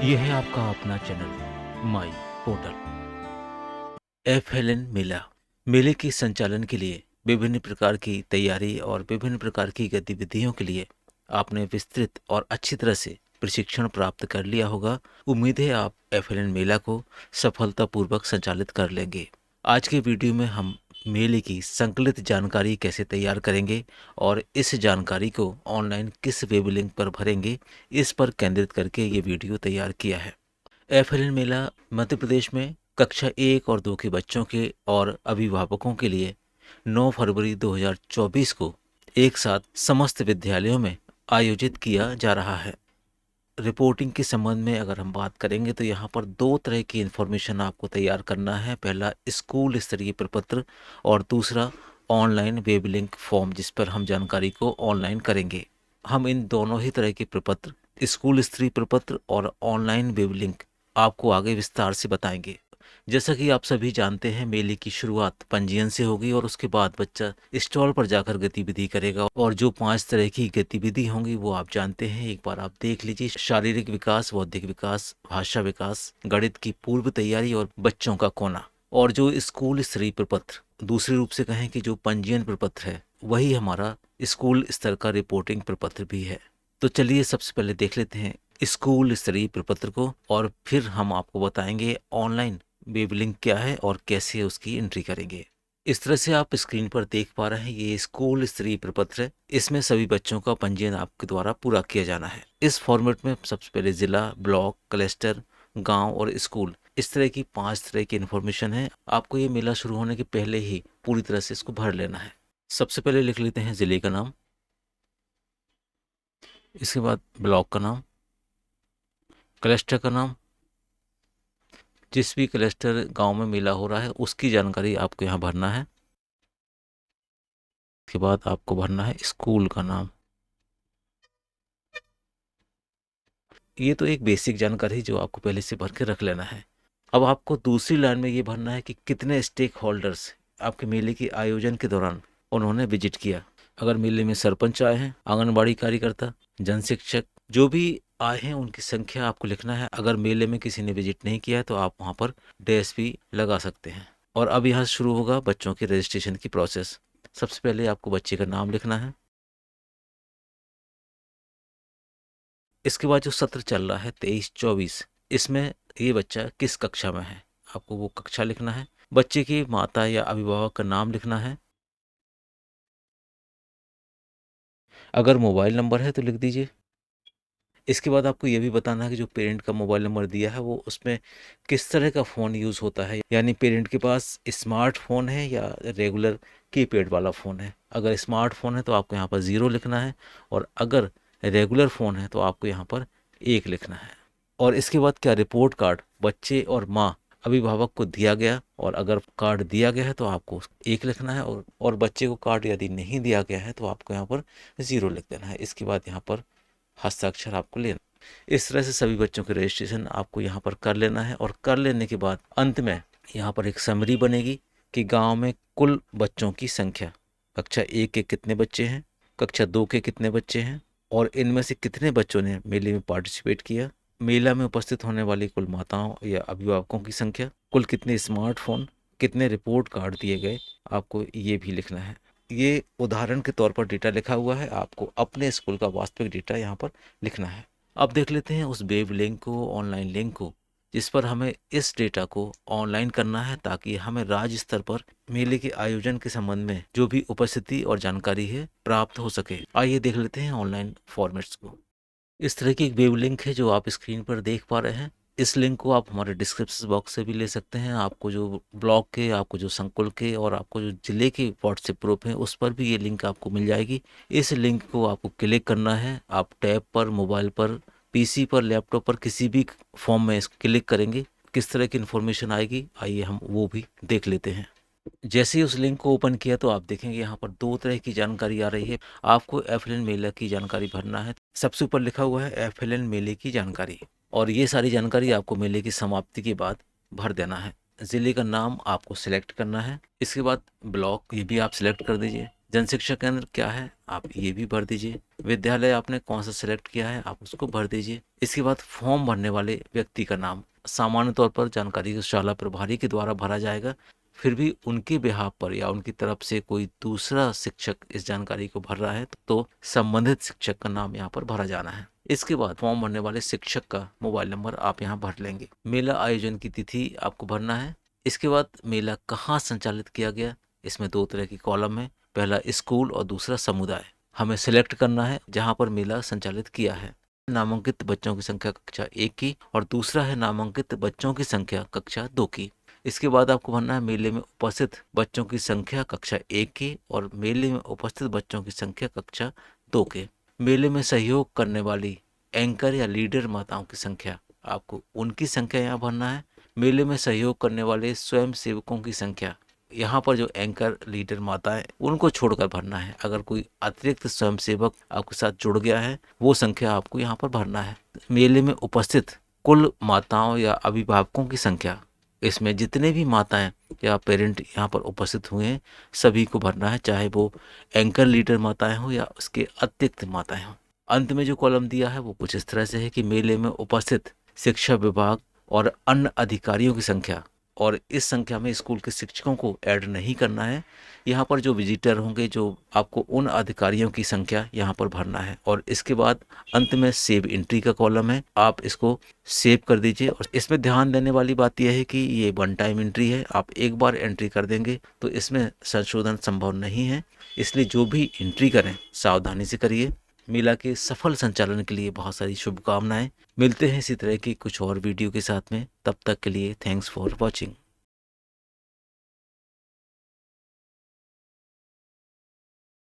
ये है आपका अपना चैनल माई पोर्टल। एफएलएन मेला मेले के संचालन के लिए विभिन्न प्रकार की तैयारी और विभिन्न प्रकार की गतिविधियों के लिए आपने विस्तृत और अच्छी तरह से प्रशिक्षण प्राप्त कर लिया होगा। उम्मीद है आप एफएलएन मेला को सफलतापूर्वक संचालित कर लेंगे। आज के वीडियो में हम मेले की संकलित जानकारी कैसे तैयार करेंगे और इस जानकारी को ऑनलाइन किस वेब लिंक पर भरेंगे, इस पर केंद्रित करके ये वीडियो तैयार किया है। एफएलएन मेला मध्य प्रदेश में कक्षा 1 और 2 के बच्चों के और अभिभावकों के लिए 9 फरवरी 2024 को एक साथ समस्त विद्यालयों में आयोजित किया जा रहा है। रिपोर्टिंग के संबंध में अगर हम बात करेंगे तो यहाँ पर दो तरह की इन्फॉर्मेशन आपको तैयार करना है। पहला स्कूल स्तरीय प्रपत्र और दूसरा ऑनलाइन वेब लिंक फॉर्म, जिस पर हम जानकारी को ऑनलाइन करेंगे। हम इन दोनों ही तरह के प्रपत्र, स्कूल स्तरीय प्रपत्र और ऑनलाइन वेब लिंक, आपको आगे विस्तार से बताएंगे। जैसा कि आप सभी जानते हैं, मेले की शुरुआत पंजीयन से होगी और उसके बाद बच्चा स्टॉल पर जाकर गतिविधि करेगा और जो 5 तरह की गतिविधि होंगी वो आप जानते हैं। एक बार आप देख लीजिए: शारीरिक विकास, बौद्धिक विकास, भाषा विकास, गणित की पूर्व तैयारी और बच्चों का कोना। और जो स्कूल स्तरीय प्रपत्र, दूसरे रूप से कहें कि जो पंजीयन प्रपत्र है, वही हमारा स्कूल स्तर का रिपोर्टिंग प्रपत्र भी है। तो चलिए सबसे पहले देख लेते हैं स्कूल स्तरीय प्रपत्र को और फिर हम आपको बताएंगे ऑनलाइन वेब लिंक क्या है और कैसे उसकी एंट्री करेंगे। इस तरह से आप स्क्रीन पर देख पा रहे हैं, ये स्कूल स्तरीय प्रपत्र है। इसमें सभी बच्चों का पंजीयन आपके द्वारा पूरा किया जाना है। इस फॉर्मेट में सबसे पहले जिला, ब्लॉक, क्लस्टर, गांव और स्कूल, इस तरह की 5 तरह की इन्फॉर्मेशन है। आपको ये मेला शुरू होने के पहले ही पूरी तरह से इसको भर लेना है। सबसे पहले लिख लेते हैं जिले का नाम, इसके बाद ब्लॉक का नाम, क्लस्टर का नाम, जिस भी क्लस्टर गांव में मेला हो रहा है उसकी जानकारी आपको यहाँ भरना है। उसके बाद आपको भरना है स्कूल का नाम। ये तो एक बेसिक जानकारी जो आपको पहले से भर के रख लेना है। अब आपको दूसरी लाइन में ये भरना है कि कितने स्टेक होल्डर्स आपके मेले के आयोजन के दौरान उन्होंने विजिट किया। अगर मेले में सरपंच आए हैं, आंगनबाड़ी कार्यकर्ता, जन शिक्षक, जो भी आए हैं उनकी संख्या आपको लिखना है। अगर मेले में किसी ने विजिट नहीं किया है तो आप वहाँ पर डैश भी लगा सकते हैं। और अब यहाँ शुरू होगा बच्चों के रजिस्ट्रेशन की प्रोसेस। सबसे पहले आपको बच्चे का नाम लिखना है। इसके बाद जो सत्र चल रहा है 23-24, इसमें ये बच्चा किस कक्षा में है, आपको वो कक्षा लिखना है। बच्चे की माता या अभिभावक का नाम लिखना है। अगर मोबाइल नंबर है तो लिख दीजिए। इसके बाद आपको ये भी बताना है कि जो पेरेंट का मोबाइल नंबर दिया है वो उसमें किस तरह का फ़ोन यूज़ होता है, यानी पेरेंट के पास स्मार्टफोन है या रेगुलर कीपैड वाला फ़ोन है। अगर स्मार्टफोन है तो आपको यहाँ पर 0 लिखना है और अगर रेगुलर फ़ोन है तो आपको यहाँ पर 1 लिखना है। और इसके बाद क्या रिपोर्ट कार्ड बच्चे और माँ अभिभावक को दिया गया, और अगर कार्ड दिया गया है तो आपको 1 लिखना है, और बच्चे को कार्ड यदि नहीं दिया गया है तो आपको यहाँ पर 0 लिख देना है। इसके बाद यहाँ पर हस्ताक्षर आपको लेना। इस तरह से सभी बच्चों के रजिस्ट्रेशन आपको यहाँ पर कर लेना है। और कर लेने के बाद अंत में यहाँ पर एक समरी बनेगी कि गांव में कुल बच्चों की संख्या, कक्षा 1 के कितने बच्चे हैं, कक्षा 2 के कितने बच्चे हैं, और इनमें से कितने बच्चों ने मेले में पार्टिसिपेट किया, मेला में उपस्थित होने वाली कुल माताओं या अभिभावकों की संख्या, कुल कितने स्मार्टफोन, कितने रिपोर्ट कार्ड दिए गए, आपको ये भी लिखना है। ये उदाहरण के तौर पर डेटा लिखा हुआ है, आपको अपने स्कूल का वास्तविक डेटा यहाँ पर लिखना है। अब देख लेते हैं उस वेब लिंक को, ऑनलाइन लिंक को, जिस पर हमें इस डेटा को ऑनलाइन करना है ताकि हमें राज्य स्तर पर मेले के आयोजन के संबंध में जो भी उपस्थिति और जानकारी है प्राप्त हो सके। आइए देख लेते हैं ऑनलाइन फॉर्मेट्स को। इस तरह की एक वेब लिंक है जो आप स्क्रीन पर देख पा रहे हैं। इस लिंक को आप हमारे डिस्क्रिप्शन बॉक्स से भी ले सकते हैं। आपको जो ब्लॉक के, आपको जो संकुल के और आपको जो जिले के व्हाट्सएप ग्रुप हैं उस पर भी ये लिंक आपको मिल जाएगी। इस लिंक को आपको क्लिक करना है। आप टैब पर, मोबाइल पर, पीसी पर, लैपटॉप पर किसी भी फॉर्म में इसको क्लिक करेंगे किस तरह की इन्फॉर्मेशन आएगी, आइए हम वो भी देख लेते हैं। जैसे ही उस लिंक को ओपन किया तो आप देखेंगे यहाँ पर 2 तरह की जानकारी आ रही है। आपको एफएलएन मेला की जानकारी भरना है। सबसे ऊपर लिखा हुआ है एफएलएन मेले की जानकारी, और ये सारी जानकारी आपको मेले की समाप्ति के बाद भर देना है। जिले का नाम आपको सिलेक्ट करना है। इसके बाद ब्लॉक, ये भी आप सिलेक्ट कर दीजिए। जन शिक्षा केंद्र क्या है आप ये भी भर दीजिए। विद्यालय आपने कौन सा सिलेक्ट किया है आप उसको भर दीजिए। इसके बाद फॉर्म भरने वाले व्यक्ति का नाम सामान्य तौर पर जानकारी शाला प्रभारी के द्वारा भरा जाएगा। फिर भी उनके बिहाफ पर या उनकी तरफ से कोई दूसरा शिक्षक इस जानकारी को भर रहा है तो संबंधित शिक्षक का नाम यहाँ पर भरा जाना है। इसके बाद फॉर्म भरने वाले शिक्षक का मोबाइल नंबर आप यहाँ भर लेंगे। मेला आयोजन की तिथि आपको भरना है। इसके बाद मेला कहाँ संचालित किया गया, इसमें दो तरह की कॉलम है, पहला स्कूल और दूसरा समुदाय। हमें सिलेक्ट करना है जहाँ पर मेला संचालित किया है। नामांकित बच्चों की संख्या कक्षा 1 की और दूसरा है नामांकित बच्चों की संख्या कक्षा 2 की। इसके बाद आपको भरना है मेले में उपस्थित बच्चों की संख्या कक्षा 1 की और मेले में उपस्थित बच्चों की संख्या कक्षा 2 के। मेले में सहयोग करने वाली एंकर या लीडर माताओं की संख्या, आपको उनकी संख्या यहाँ भरना है। मेले में सहयोग करने वाले स्वयं सेवकों की संख्या, यहाँ पर जो एंकर लीडर माताएं उनको छोड़कर भरना है। अगर कोई अतिरिक्त स्वयं सेवक आपके साथ जुड़ गया है वो संख्या आपको यहाँ पर भरना है। मेले में उपस्थित कुल माताओं या अभिभावकों की संख्या, इसमें जितने भी माताएं या पेरेंट यहाँ पर उपस्थित हुए हैं सभी को भरना है, चाहे वो एंकर लीडर माताएं हो या उसके अतिरिक्त माताएं हों। अंत में जो कॉलम दिया है वो कुछ इस तरह से है कि मेले में उपस्थित शिक्षा विभाग और अन्य अधिकारियों की संख्या, और इस संख्या में स्कूल के शिक्षकों को ऐड नहीं करना है। यहाँ पर जो विजिटर होंगे जो आपको उन अधिकारियों की संख्या यहाँ पर भरना है। और इसके बाद अंत में सेव एंट्री का कॉलम है, आप इसको सेव कर दीजिए। और इसमें ध्यान देने वाली बात यह है कि ये वन टाइम एंट्री है, आप एक बार एंट्री कर देंगे तो इसमें संशोधन संभव नहीं है, इसलिए जो भी एंट्री करें सावधानी से करिए। मेला के सफल संचालन के लिए बहुत सारी शुभकामनाएं। मिलते हैं इसी तरह की कुछ और वीडियो के साथ में, तब तक के लिए थैंक्स फॉर वॉचिंग।